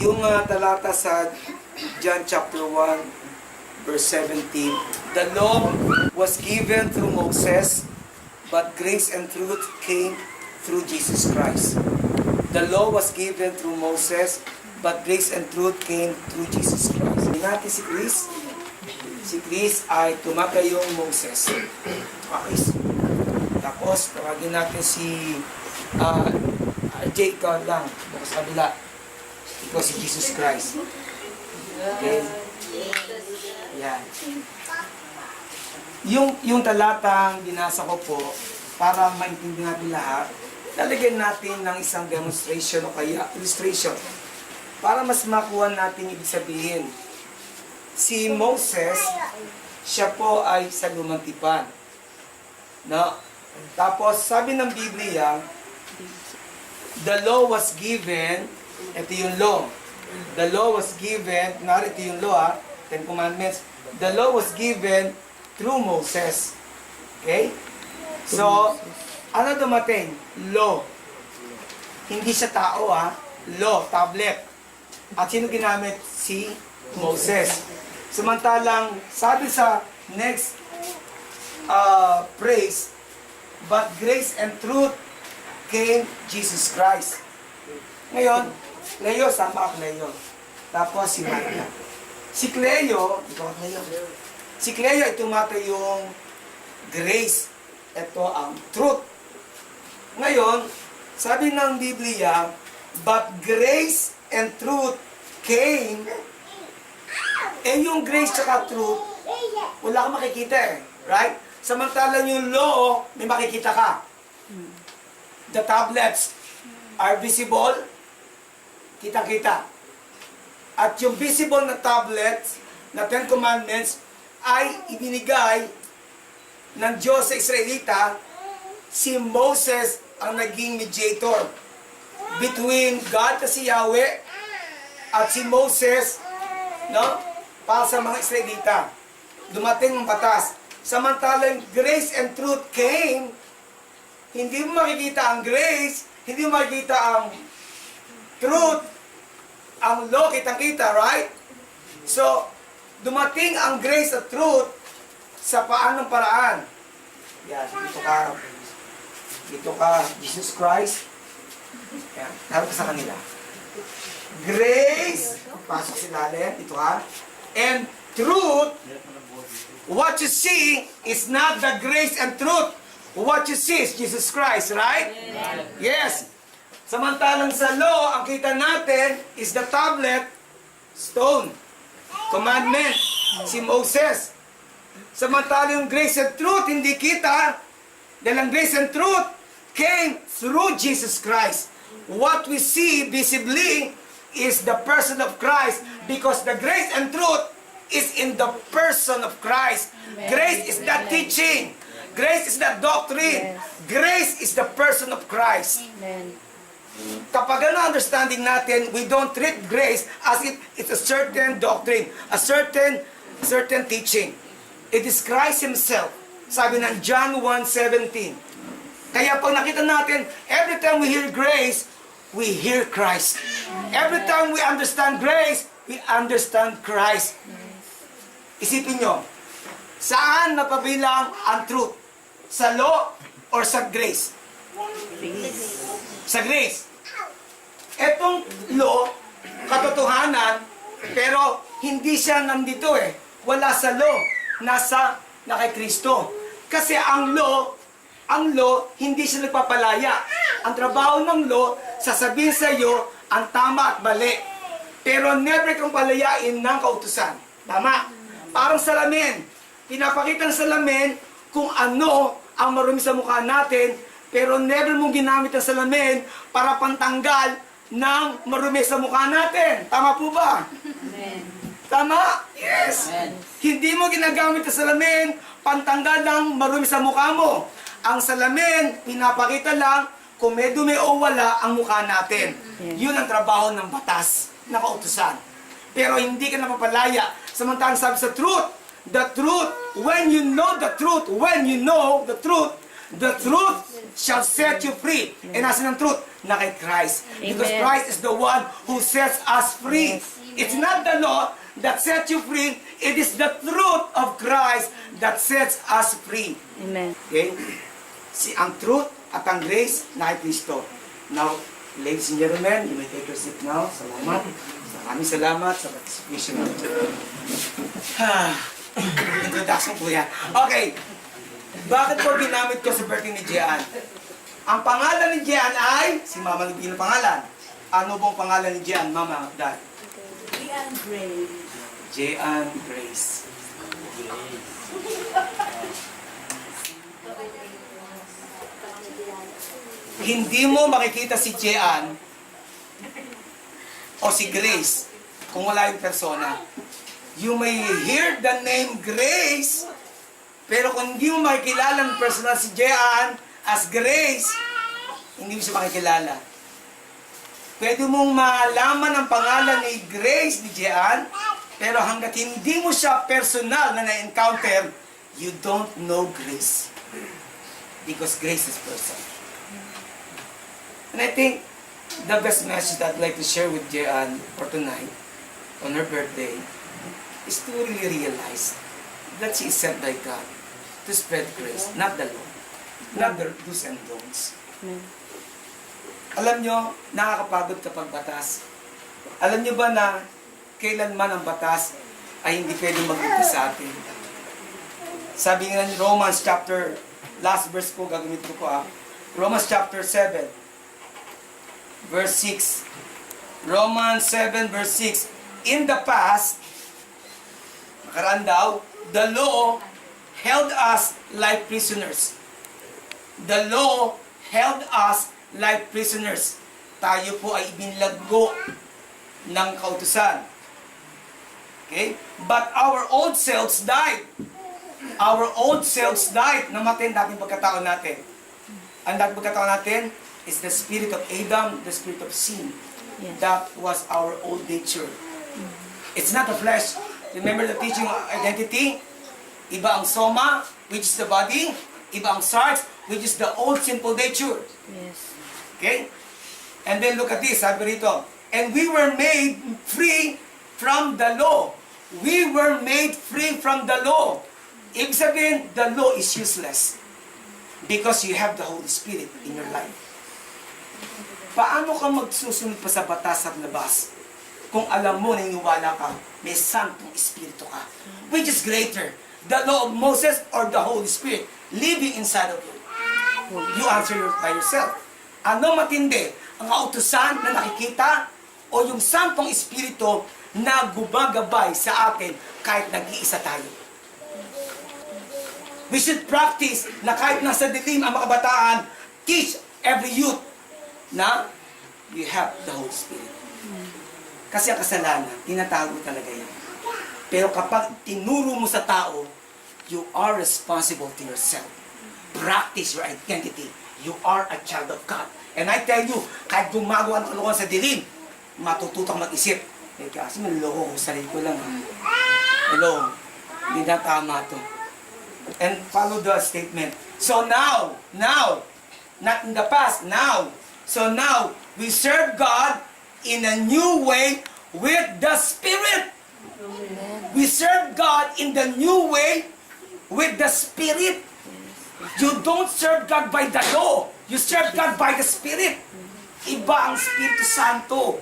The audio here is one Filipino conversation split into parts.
Yung talata sa John chapter 1, verse 17, the law was given through Moses, but grace and truth came through Jesus Christ. The law was given through Moses, but grace and truth came through Jesus Christ. Hindi natin si Chris. Si Chris ay tumatayong Moses. Okay. Tapos, tawagin natin si RJ, ikaw lang. Bukas kabila. Ikaw si Jesus Christ. Okay? Yan. Yung talatang binasa ko po, para maintindihan natin lahat, lalagyan natin ng isang demonstration o kaya illustration para mas makuha natin ibig sabihin. Si Moses, siya po ay sa lumang tipan. No? Tapos, sabi ng Biblia, the law was given, ito yung law. The law was given, ito yung law, Ten Commandments. The law was given through Moses. Okay? So, ano dumating? Law. Hindi siya tao, Law, tablet. At sino ginamit? Si Moses. Samantalang, sabi sa next phrase, but grace and truth came Jesus Christ. Ngayon, Cleo, sama ako Cleo. Tapos si Maria. Si Cleo, ikaw Cleo. Si Cleo ay tumata yung grace. Ito ang truth. Ngayon, sabi ng Biblia, but grace and truth came. Yung grace at truth, wala kang makikita right? Samantalang yung law, may makikita ka. The tablets are visible, kita-kita. At yung visible na tablets, na Ten Commandments, ay ibinigay ng Diyos sa Israelita. Si Moses ang naging mediator between God na si Yahweh at si Moses, no? Para sa mga Israelita. Dumating ang batas. Samantalang grace and truth came, hindi mo makikita ang grace, hindi mo makikita ang truth, ang law kitang-kita, right? So, dumating ang grace at truth sa paanong paraan. Yan, dito ka, Jesus Christ. Yan, harap ka sa kanila. Grace, pasok si Lale, dito ka. And truth, what you see is not the grace and truth. What you see is Jesus Christ, right? Yes. Samantalang sa law, ang kita natin is the tablet, stone, commandment, si Moses. Samantalang grace and truth, hindi kita, dahil ang grace and truth came through Jesus Christ. What we see visibly is the person of Christ, because the grace and truth is in the person of Christ. Amen. Grace is the teaching. Grace is the doctrine. Yes. Grace is the person of Christ. Amen. Kapag understanding natin, we don't treat grace as if it's a certain doctrine, a certain teaching. It is Christ Himself. Sabi ng John 1:17. Kaya pag nakita natin, every time we hear grace, we hear Christ. Every time we understand grace, we understand Christ. Isipin nyo, saan napabilang ang truth? Sa law or sa grace? Sa grace. Etong law, katotohanan, pero hindi siya nandito Wala sa law, nasa kay Kristo. Kasi ang law, hindi siya nagpapalaya. Ang trabaho ng law, sasabihin sa iyo ang tama at mali. Pero never kang palayain ng kautusan. Tama? Parang salamin. Pinapakita ng salamin kung ano ang marumi sa mukha natin, pero never mong ginamit ang salamin para pantanggal ng marumi sa mukha natin. Tama po ba? Amen. Tama? Yes. Amen. Hindi mo ginagamit ang salamin pantanggal ng marumi sa mukha mo. Ang salamin, pinapakita lang kung may dumi o wala ang mukha natin. Yun ang trabaho ng batas na kautusan. Pero hindi ka napapalaya. Samantalang sabi sa truth, the truth, when you know the truth, The truth shall set you free. And asan ang truth? Na kay Christ. Because Amen. Christ is the one who sets us free. It's not the law that sets you free. It is the truth of Christ that sets us free. Amen. Okay? Ang truth at ang grace na kay Kristo. Now, ladies and gentlemen, you may take your seat now. Salamat. Maraming salamat sa participation. Introduction po yan. Okay. Bakit po ginamit ko sa birthday ni Jean? Ang pangalan ni Jean ay, si Mama nagiging pangalan. Ano pong pangalan ni Jean, Mama, Dad? Jean Grace. Jean Grace. Hindi mo makikita si Jean o si Grace kung wala yung persona. You may hear the name Grace, pero kung hindi mo makikilala ng personal si Jean as Grace, hindi mo siya makikilala. Pwede mong malaman ang pangalan ni Grace ni Jean, pero hanggat hindi mo siya personal na na-encounter, you don't know Grace. Because Grace is person. And I think the best message that I'd like to share with Jean for tonight, on her birthday, is to really realize that she is sent by God to spread grace, not the law, not the do's and don'ts. Amen. Alam nyo, nakakapagod kapag batas. Alam nyo ba na kailanman ang batas ay hindi pwedeng magiging sa atin? Sabi nga ni Romans chapter, last verse ko, gagamit ko Romans chapter 7, verse 6. Romans 7, verse 6. In the past, nakaraan daw, the law held us like prisoners. The law held us like prisoners. Tayo po ay ibinlaggo ng kautusan. Okay? But our old selves died. Our old selves died. Namatay ang dating pagkatao natin. Ang dating pagkatao natin is the spirit of Adam, the spirit of sin. Yes. That was our old nature. It's not the flesh. Remember the teaching of identity? Iba ang soma, which is the body. Iba ang sarx, which is the old sinful nature. Yes. Okay? And then look at this, sabi rito. And we were made free from the law. We were made free from the law. Ibig sabihin, the law is useless. Because you have the Holy Spirit in your life. Paano ka magsusunod pa sa batas at labas? Kung alam mo, naniniwala ka, may Santong Espiritu ka. Which is greater? The law of Moses or the Holy Spirit living inside of you? You answer by yourself. Ano matindi? Ang kautusan na nakikita o yung Santong Espiritu na gumagabay sa atin kahit nag-iisa tayo? We should practice na kahit nasa dilim ang mga kabataan, teach every youth na we have the Holy Spirit. Kasi ang kasalanan, tinatago talaga yan. Pero kapag tinuro mo sa tao, you are responsible to yourself. Practice your identity. You are a child of God. And I tell you, kahit gumagawa ng kalokohan sa dilim, matututang mag-isip. Eh kasi manloko ko, sarili ko lang. Hello, hindi na tama to. And follow the statement. So now, not in the past, now. So now, we serve God in a new way with the Spirit. We serve God in the new way with the Spirit. You don't serve God by the law. You serve God by the Spirit. Iba ang Espiritu Santo.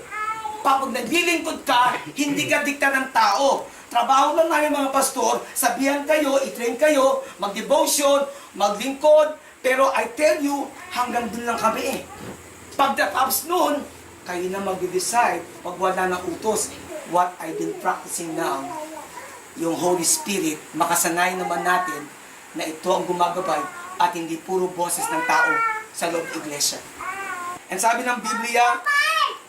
Kapag naglilingkod ka, hindi ka dikta ng tao. Trabaho lang namin mga pastor, sabihan kayo, i-train kayo, mag-devotion, maglingkod. Pero I tell you, hanggang dun lang kami eh. Pagdatapos nun, kayo na mag-decide pag wala ng utos. What I've been practicing now, yung Holy Spirit, makasanay naman natin na ito ang gumagabay at hindi puro boses ng tao sa loob ng iglesia. And sabi ng Biblia,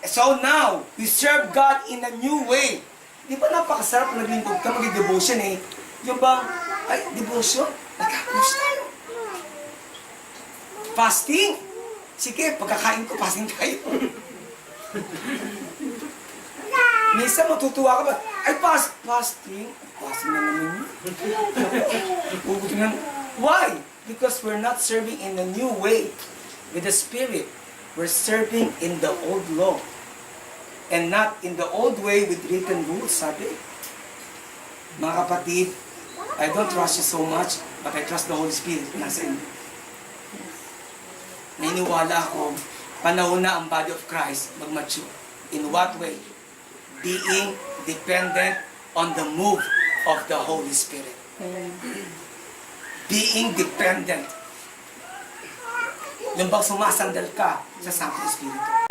so now, we serve God in a new way. Di ba napakasarap na naglingkod ka, mag-devotion eh. Yung bang, ay, devotion? Nagkakos tayo. Fasting? Sige, pagkakain ko, fasting tayo. Minsan matutuwa ka ba? Ay, fasting? Fasting na naman yun. Ugutin nga. Why? Because we're not serving in a new way with the Spirit. We're serving in the old law. And not in the old way with written rules, sabi. Mga kapatid, I don't trust you so much, but I trust the Holy Spirit. Nasa inyo. Naniniwala ako, panahon na ang body of Christ mag-mature. In what way? Being dependent on the move of the Holy Spirit. Being dependent. Yung bang sumasandal ka sa Santo Espiritu.